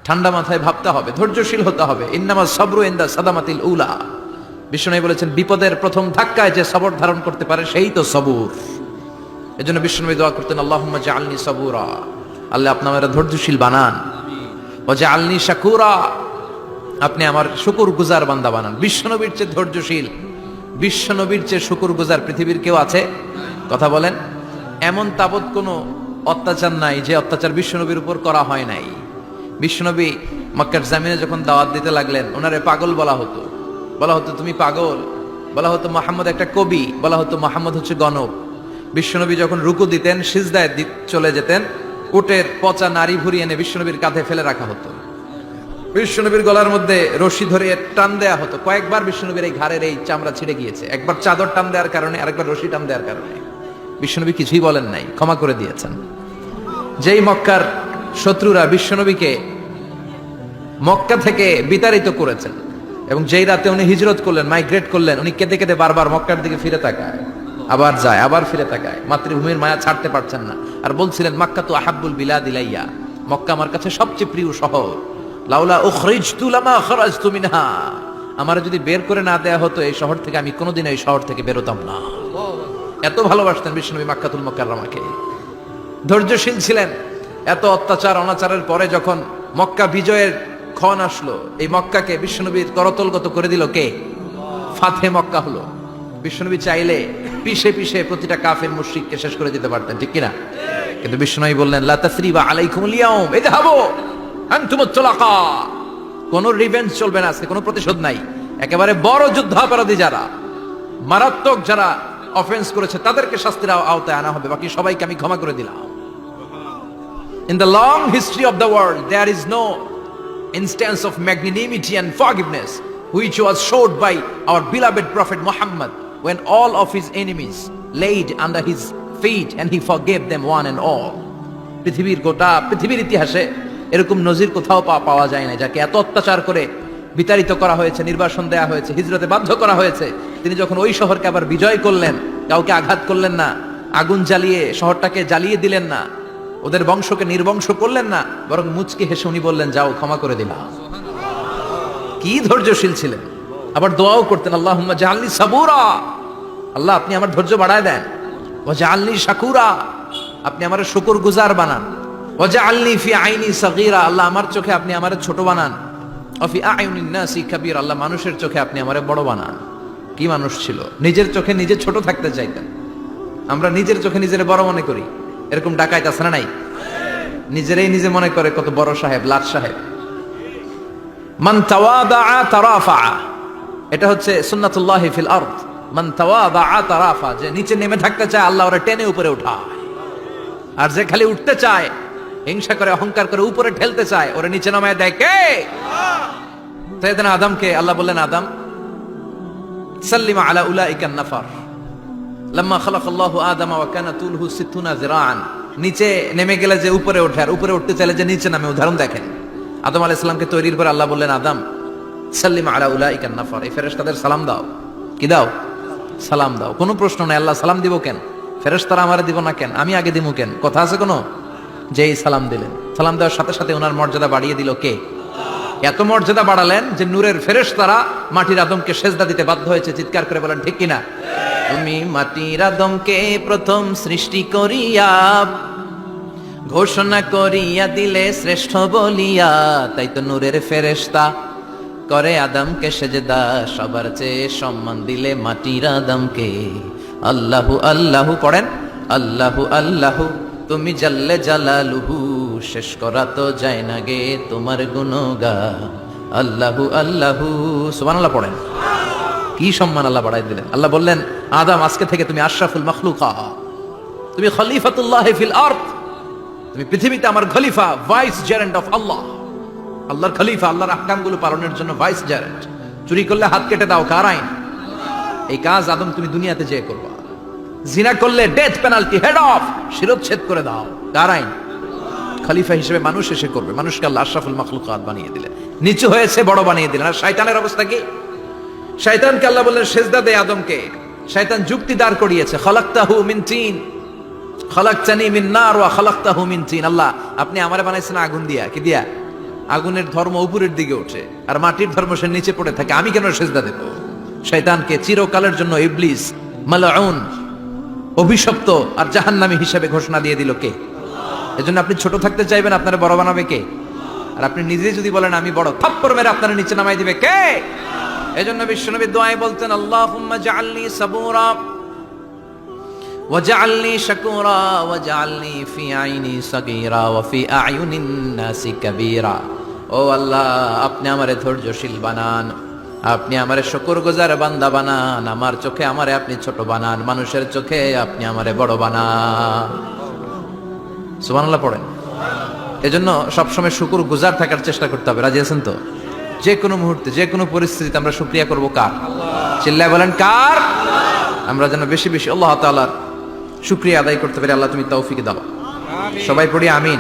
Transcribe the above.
ঠান্ডা মাথায় ভাবতে হবে, ধৈর্যশীল হতে হবে। ইন্নামা সাবরু ইনদা সাদামাতিল উলা। বিষ্ণু বলেছেন বিপদের প্রথম ধাক্কায় যে সবর ধারণ করতে পারে সেই তো সবুর। এজন্য বিষ্ণু দোয়া করতেন, আল্লাহুম্মা জাআলনি সাবুরা, আল্লাহ আপনি আমাকে ধৈর্যশীল বানান। ওয়া জাআলনি শাকুরা, আপনি আমার শুকরগুজার বান্দা বানান। বিশ্বনবীর চেয়ে ধৈর্যশীল, বিশ্বনবীর চেয়ে শুকরগুজার পৃথিবীর কেউ আছে? কথা বলেন। এমন তাবৎ কোনো অত্যাচার নাই যে অত্যাচার বিশ্বনবীর উপর করা হয় নাই। বিশ্বনবী মক্কার জামিনে যখন দাওয়াত দিতে লাগলেন, ওনারে পাগল বলা হতো, বলা হতো তুমি পাগল, বলা হতো মুহাম্মদ একটা কবি, বলা হতো মুহাম্মদ হচ্ছে গণক। বিশ্বনবী যখন রুকু দিতেন, সিজদায় চলে যেতেন, উটের পচা নারী ভুরি এনে বিশ্বনবীর কাঁধে ফেলে রাখা হতো। বিশ্বনবীর গলার মধ্যে রশি ধরে টান দেয়া হতো। কয়েকবার বিশ্বনবীর এই ঘাড়ের এই চামড়া ছিঁড়ে গিয়েছে, একবার চাদর টান দেওয়ার কারণে, আরেকবার রশি টান দেওয়ার কারণে। বিশ্বনবী কিছুই বলেন নাই, ক্ষমা করে দিয়েছেন। যেই মক্কার শত্রুরা বিশ্বনবীকে মক্কা থেকে বিতাড়িত করেছেন, এবং যেই রাতে উনি হিজরত করলেন, মাইগ্রেট করলেন, উনি কেঁদে কেঁদে বারবার মক্কার দিকে ফিরে তাকায়, আবার যায়, আবার ফিরে তাকায়, মাতৃভূমির মায়া ছাড়তে পারছেন না। আর বলছিলেন মাক্কা তো আহাব্বুল বিলাদ ইলাইয়া, মক্কা আমার কাছে সবচেয়ে প্রিয় শহর। লাউলা উখরিজতু লামা খরাজতু মিনহা, আমার যদি বের করে না দেয়া হতো এই শহর থেকে, আমি কোনোদিন এই শহর থেকে বেরোতাম না। এত ভালোবাসতেন বিশ্বনবী মাক্কাতুল মুকাররমাকে। ধৈর্যশীল ছিলেন। এত অত্যাচার অনাচারের পরে যখন মক্কা বিজয়ের ক্ষণ আসলো, এই মক্কাকে বিশ্বনবীর করতলগত করে দিল কে? ফাতে মক্কা হলো। বিশ্বনবী চাইলে পিছে পিছে প্রতিটা কাফের মুশরিককে শেষ করে দিতে পারতেন, ঠিক কিনা? কিন্তু বিশ্বনবী বললেন লা তাসরিবা আলাইকুমুল ইয়াউম ইযহাবু আনতুমুত তুলাকা, কোন রিভেঞ্জ চলবে না আজকে, কোনো প্রতিশোধ নাই। একেবারে বড় যুদ্ধাপরাধী যারা, মারাত্মক যারা অফেন্স করেছে, তাদেরকে শাস্তির আওতায় আনা হবে, বাকি সবাইকে আমি ক্ষমা করে দিলাম। In the long history of the world, there is no instance of magnanimity and forgiveness which was showed by our beloved Prophet Muhammad when all of his enemies laid under his feet and he forgave them one and all. পৃথিবীর ইতিহাসে এরকম নজির কোথাও পাওয়া যায় না, যাকে এত অত্যাচার করে বিতাড়িত করা হয়েছে, নির্বাসন দেয়া হয়েছে, হিজরতে বাধ্য করা হয়েছে। তিনি যখন ওই শহরকে আবার বিজয় করলেন, কাউকে আঘাত করলেন না, আগুন জ্বালিয়ে শহরটাকে জ্বালিয়ে দিলেন না, ওদের বংশকে নির্বংশ করলেন না, বরং মুচকি হেসে উনি বললেন যাও, ক্ষমা করে দিলাম। কি ধৈর্যশীল ছিলেন। আবার দোয়াও করতেন, আল্লাহুম্মা জাআলনি সাবুরা, আল্লাহ আপনি আমার ধৈর্য বাড়ায় দেন। ওয়া জাআলনি শাকুরা, আপনি আমার শুকরগুজার বানান। ওয়া জাআলনি ফি আইনি সাগীরা, আল্লাহ আমার চোখে আপনি আমারে ছোট বানান। ওয়া ফি আয়ুনিন নাসি কাবীর, আল্লাহ মানুষের চোখে আপনি আমারে বড় বানান। কি মানুষ ছিল, নিজের চোখে নিজে ছোট থাকতে চাইতেন। আমরা নিজের চোখে নিজের বড় মনে করি, এরকম ডাকাইত আছে না নাই? নিজেরাই নিজে মনে করে কত বড় সাহেব, লাট সাহেব। মান তাওয়াদা তারাফা, এটা হচ্ছে সুন্নাতুল্লাহি ফিল আরদ। মান তাওয়াদা তারাফা, যে নিচে নেমে থাকতে চায় আল্লাহ ওরে টেনে উপরে উঠায়, আর যে খালি উঠতে চায়, হিংসা করে, অহংকার করে উপরে ঠেলতে চায়, ওরে নিচে নামায় দেয় কে? সাইয়েদনা আদমকে আল্লাহ বললেন, আদম সাল্লিমা আলা উলাইকান নাফার লাম্মা খালাকাল্লাহু আদামা ওয়া কানা তুলহু 60 যিরাআন। নিচে নেমে গেলে যে উপরে ওঠে, আর উপরে উঠতে চাইলে যে নিচে নামে। উদাহরণ দেখেন, আদম আলাইহিস সালামকে তৈরির পর আল্লাহ বললেন, আদম সাল্লিমা আলা উলাইকান নাফার, এই ফেরেশতাদের সালাম দাও। কি দাও? সালাম দাও। কোনো প্রশ্ন নাই, আল্লাহ সালাম দিব কেন? ফেরেশতারা আমারে দিব না কেন? আমি আগে দিব কেন? কথা আছে কোনো? যেই সালাম দিলেন, সালাম দেওয়ার সাথে সাথে ওনার মর্যাদা বাড়িয়ে দিল কে? এত মর্যাদা বাড়ালেন যে নূরের ফেরেশতারা মাটির আদমকে সেজদা দিতে বাধ্য হয়েছে। চিৎকার করে বলেন ঠিক কিনা? তুমি মাটির আদমকে প্রথম সৃষ্টি করিয়া ঘোষণা করিয়া দিলে শ্রেষ্ঠ বলিয়া, তাই তো নূরের ফেরেশতা করে আদমকে সেজদা, সবার চেয়ে সম্মান দিলে মাটির আদমকে। আল্লাহু আল্লাহু পড়েন, আল্লাহু আল্লাহু তুমি জাল্লে জালালুহু, শেষ করা তো যায় না গে তোমার গুণগান। আল্লাহু আল্লাহু, সুবহানাল্লাহ পড়েন। কি সম্মান আল্লাহ বাড়াই দিলেন। আল্লাহ বললেন, আদম আজকে থেকে তুমি আশরাফুল মাখলুকা, তুমি খলিফাতুল্লাহ ফিল আরদ, তুমি পৃথিবীতে আমার খলিফা, ভাইস জেরেন্ট অফ আল্লাহ। আল্লাহর খলিফা, আল্লাহর আহকামগুলো পালনের জন্য ভাইস জেরেন্ট। চুরি করলে হাত কেটে দাও, কার আইন? এই কাজ আদম তুমি দুনিয়াতে যেয়ে করবা। জিনা করলে ডেথ পেনাল্টি, হেড অফ, শিরচ্ছেদ করে দাও, কার আইন? খলিফা হিসেবে মানুষ এসে করবে। মানুষকে আল্লাহ আশরাফুল মাখলুকাত বানিয়ে দিলেন, নিচু হয়েছে বড় বানিয়ে দিলেন। আর শয়তানের অবস্থা কি? শয়তানকে আল্লাহ বললেন সেজদা দে আদমকে। শয়তান যুক্তি দাঁড় করিয়েছে, খালাকতাহু মিন তিন খালাকতানি মিন নার ওয়া খালাকতাহু মিন তিন। আল্লাহ আপনি আমারে বানাইছেন আগুন দিয়া, কি দিয়া? আগুনের ধর্ম উপরের দিকে ওঠে আর মাটির ধর্ম সে নিচে পড়ে থাকে, আমি কেন সেজদা দেব? শয়তানকে চিরকালের জন্য ইবলিস মালউন, অভিশপ্ত আর জাহান্নামী হিসেবে ঘোষণা দিয়ে দিল কে? এজন্য আপনি ছোট থাকতে চাইবেন, আপনারা বড় বানাবে কে? আর আপনি নিজে যদি বলেন আমি বড়, থাপ্পড় মেরে আপনারা নিচে নামাই দিবে কে? এজন্য বিশ্বনবী দোয়ায় বলতেন, আল্লাহুম্মা জাআলনি সাবুরা ওয়াজআলনি শাকুরা ওয়াজআলনি ফি আইনি সাগীরা ওয়া ফি আয়ুনিন নাসি কাবীরা। ও আল্লাহ, আপনি আমারে ধৈর্যশীল বানান, আপনি আমারে শুকরগুজার বান্দা বানান, আমার চোখে আমারে আপনি ছোট বানান, মানুষের চোখে আপনি আমারে বড় বানান। সুবহানাল্লাহ পড়েন। এজন্য সবসময় শুকরগুজার থাকার চেষ্টা করতে হবে। রাজি আছেন তো? যে কোনো মুহূর্তে, যে কোনো পরিস্থিতিতে আমরা শুকরিয়া করব কার? চিল্লায় বলেন কার? আমরা যেন বেশি বেশি আল্লাহ তাআলার শুকরিয়া আদায় করতে পারি। আল্লাহ তুমি তৌফিক দাও। সবাই পড়ি আমিন।